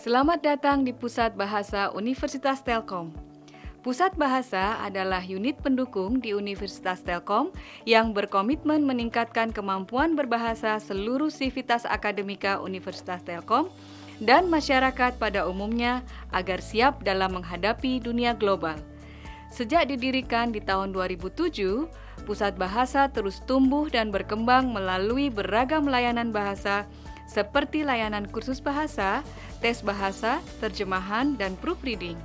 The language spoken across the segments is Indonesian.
Selamat datang di Pusat Bahasa Universitas Telkom. Pusat Bahasa adalah unit pendukung di Universitas Telkom yang berkomitmen meningkatkan kemampuan berbahasa seluruh sivitas akademika Universitas Telkom dan masyarakat pada umumnya agar siap dalam menghadapi dunia global. Sejak didirikan di tahun 2007, Pusat Bahasa terus tumbuh dan berkembang melalui beragam layanan bahasa seperti layanan kursus bahasa, tes bahasa, terjemahan, dan proofreading.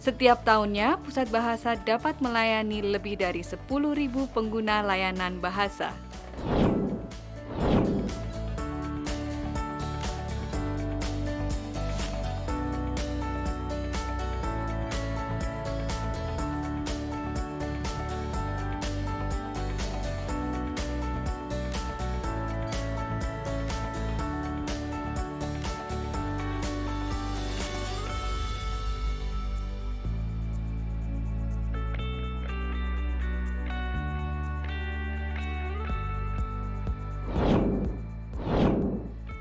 Setiap tahunnya, Pusat Bahasa dapat melayani lebih dari 10.000 pengguna layanan bahasa.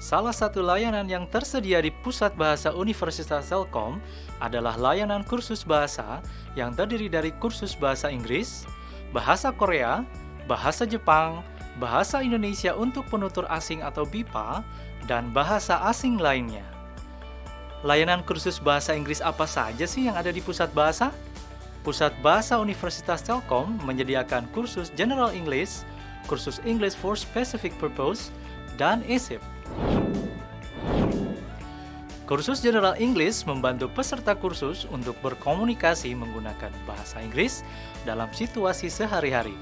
Salah satu layanan yang tersedia di Pusat Bahasa Universitas Telkom adalah layanan kursus bahasa yang terdiri dari kursus bahasa Inggris, bahasa Korea, bahasa Jepang, bahasa Indonesia untuk penutur asing atau BIPA, dan bahasa asing lainnya. Layanan kursus bahasa Inggris apa saja sih yang ada di Pusat Bahasa? Pusat Bahasa Universitas Telkom menyediakan kursus General English, kursus English for Specific Purpose, dan ESIP. Kursus General English membantu peserta kursus untuk berkomunikasi menggunakan bahasa Inggris dalam situasi sehari-hari.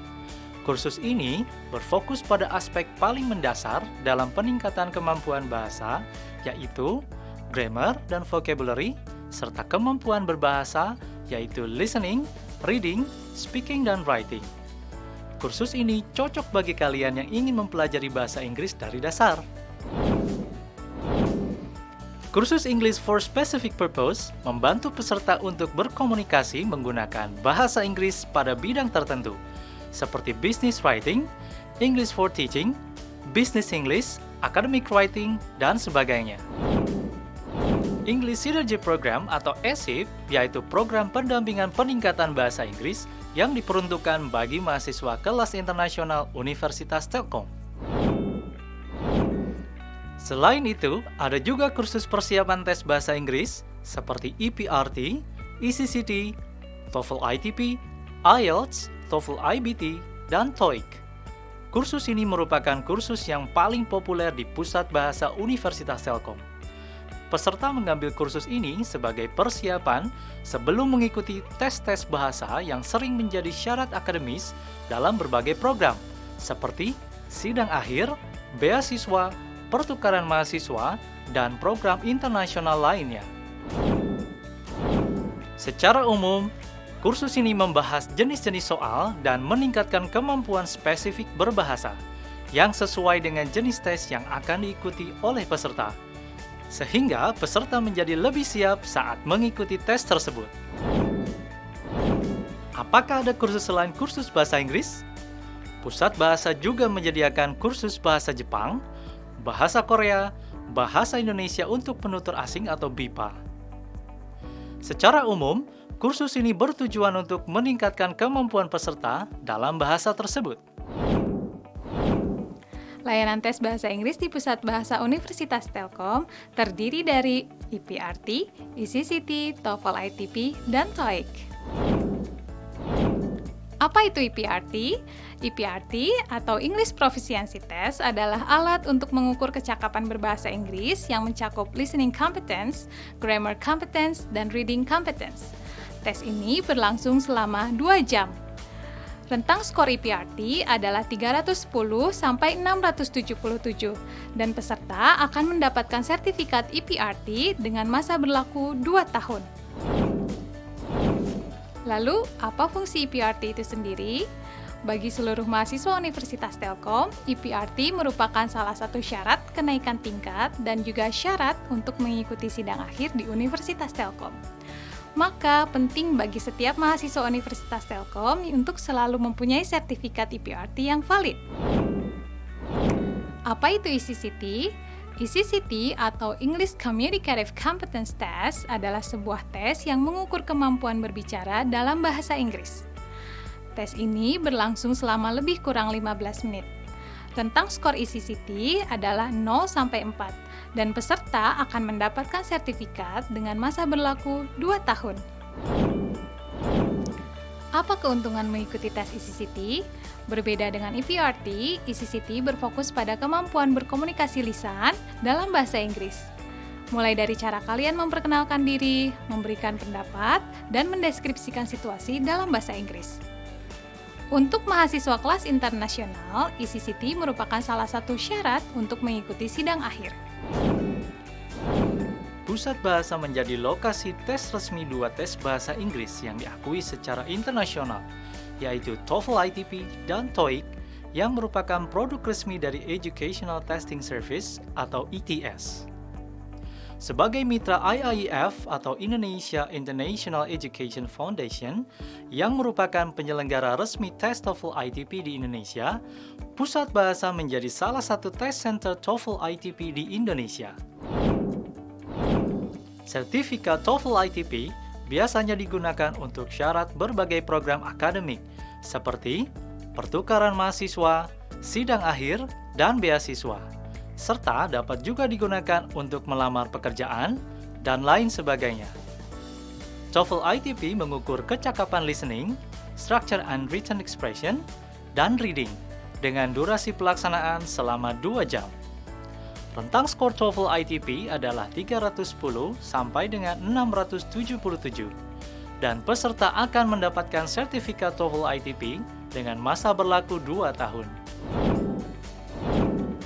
Kursus ini berfokus pada aspek paling mendasar dalam peningkatan kemampuan bahasa, yaitu grammar dan vocabulary, serta kemampuan berbahasa, yaitu listening, reading, speaking, dan writing. Kursus ini cocok bagi kalian yang ingin mempelajari bahasa Inggris dari dasar. Kursus English for Specific Purpose membantu peserta untuk berkomunikasi menggunakan bahasa Inggris pada bidang tertentu, seperti business writing, English for teaching, business English, academic writing, dan sebagainya. English Synergy Program atau ESIP, yaitu program pendampingan peningkatan bahasa Inggris yang diperuntukkan bagi mahasiswa kelas internasional Universitas Telkom. Selain itu, ada juga kursus persiapan tes bahasa Inggris seperti EPRT, ECCT, TOEFL ITP, IELTS, TOEFL IBT, dan TOEIC. Kursus ini merupakan kursus yang paling populer di Pusat Bahasa Universitas Telkom. Peserta mengambil kursus ini sebagai persiapan sebelum mengikuti tes-tes bahasa yang sering menjadi syarat akademis dalam berbagai program, seperti sidang akhir, beasiswa, pertukaran mahasiswa, dan program internasional lainnya. Secara umum, kursus ini membahas jenis-jenis soal dan meningkatkan kemampuan spesifik berbahasa yang sesuai dengan jenis tes yang akan diikuti oleh peserta, sehingga peserta menjadi lebih siap saat mengikuti tes tersebut. Apakah ada kursus selain kursus bahasa Inggris? Pusat Bahasa juga menyediakan kursus bahasa Jepang, bahasa Korea, bahasa Indonesia untuk penutur asing atau BIPA. Secara umum, kursus ini bertujuan untuk meningkatkan kemampuan peserta dalam bahasa tersebut. Layanan tes bahasa Inggris di Pusat Bahasa Universitas Telkom terdiri dari EPRT, ECCT, TOEFL ITP, dan TOEIC. Apa itu EPRT? EPRT atau English Proficiency Test adalah alat untuk mengukur kecakapan berbahasa Inggris yang mencakup listening competence, grammar competence, dan reading competence. Tes ini berlangsung selama 2 jam. Rentang skor EPRT adalah 310 sampai 677 dan peserta akan mendapatkan sertifikat EPRT dengan masa berlaku 2 tahun. Lalu, apa fungsi EPRT itu sendiri? Bagi seluruh mahasiswa Universitas Telkom, EPRT merupakan salah satu syarat kenaikan tingkat dan juga syarat untuk mengikuti sidang akhir di Universitas Telkom. Maka, penting bagi setiap mahasiswa Universitas Telkom untuk selalu mempunyai sertifikat EPRT yang valid. Apa itu ECCT? ECCT atau English Communicative Competence Test adalah sebuah tes yang mengukur kemampuan berbicara dalam bahasa Inggris. Tes ini berlangsung selama lebih kurang 15 menit. Rentang skor ECCT adalah 0 sampai 4 dan peserta akan mendapatkan sertifikat dengan masa berlaku 2 tahun. Apa keuntungan mengikuti tes ECCT? Berbeda dengan EPRT, ECCT berfokus pada kemampuan berkomunikasi lisan dalam bahasa Inggris. Mulai dari cara kalian memperkenalkan diri, memberikan pendapat, dan mendeskripsikan situasi dalam bahasa Inggris. Untuk mahasiswa kelas internasional, ECCT merupakan salah satu syarat untuk mengikuti sidang akhir. Pusat Bahasa menjadi lokasi tes resmi 2 tes bahasa Inggris yang diakui secara internasional, yaitu TOEFL ITP dan TOEIC, yang merupakan produk resmi dari Educational Testing Service atau ETS. Sebagai mitra IIEF atau Indonesia International Education Foundation, yang merupakan penyelenggara resmi tes TOEFL ITP di Indonesia, Pusat Bahasa menjadi salah satu tes center TOEFL ITP di Indonesia. Sertifikat TOEFL ITP biasanya digunakan untuk syarat berbagai program akademik, seperti pertukaran mahasiswa, sidang akhir, dan beasiswa, serta dapat juga digunakan untuk melamar pekerjaan, dan lain sebagainya. TOEFL ITP mengukur kecakapan listening, structure and written expression, dan reading, dengan durasi pelaksanaan selama 2 jam. Rentang skor TOEFL ITP adalah 310 sampai dengan 677, dan peserta akan mendapatkan sertifikat TOEFL ITP dengan masa berlaku 2 tahun.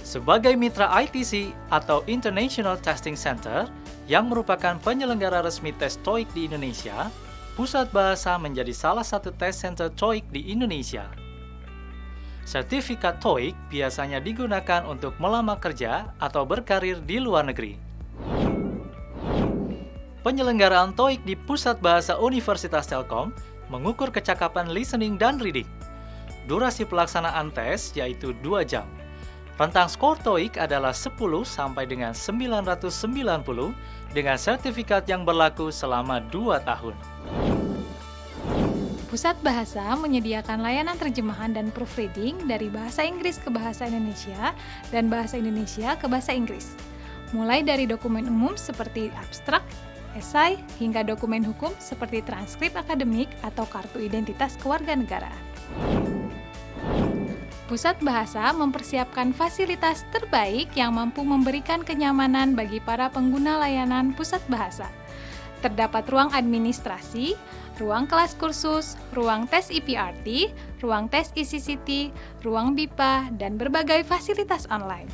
Sebagai mitra ITC atau International Testing Center, yang merupakan penyelenggara resmi tes TOEIC di Indonesia, Pusat Bahasa menjadi salah satu tes center TOEIC di Indonesia. Sertifikat TOEIC biasanya digunakan untuk melamar kerja atau berkarir di luar negeri. Penyelenggaraan TOEIC di Pusat Bahasa Universitas Telkom mengukur kecakapan listening dan reading. Durasi pelaksanaan tes yaitu 2 jam. Rentang skor TOEIC adalah 10 sampai dengan 990 dengan sertifikat yang berlaku selama 2 tahun. Pusat Bahasa menyediakan layanan terjemahan dan proofreading dari bahasa Inggris ke bahasa Indonesia dan bahasa Indonesia ke bahasa Inggris. Mulai dari dokumen umum seperti abstrak, esai, hingga dokumen hukum seperti transkrip akademik atau kartu identitas kewarganegaraan. Pusat Bahasa mempersiapkan fasilitas terbaik yang mampu memberikan kenyamanan bagi para pengguna layanan Pusat Bahasa. Terdapat ruang administrasi, ruang kelas kursus, ruang tes EPRT, ruang tes ECCT, ruang BIPA, dan berbagai fasilitas online.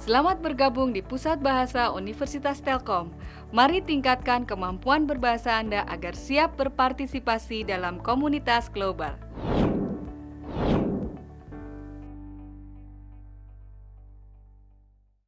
Selamat bergabung di Pusat Bahasa Universitas Telkom. Mari tingkatkan kemampuan berbahasa Anda agar siap berpartisipasi dalam komunitas global.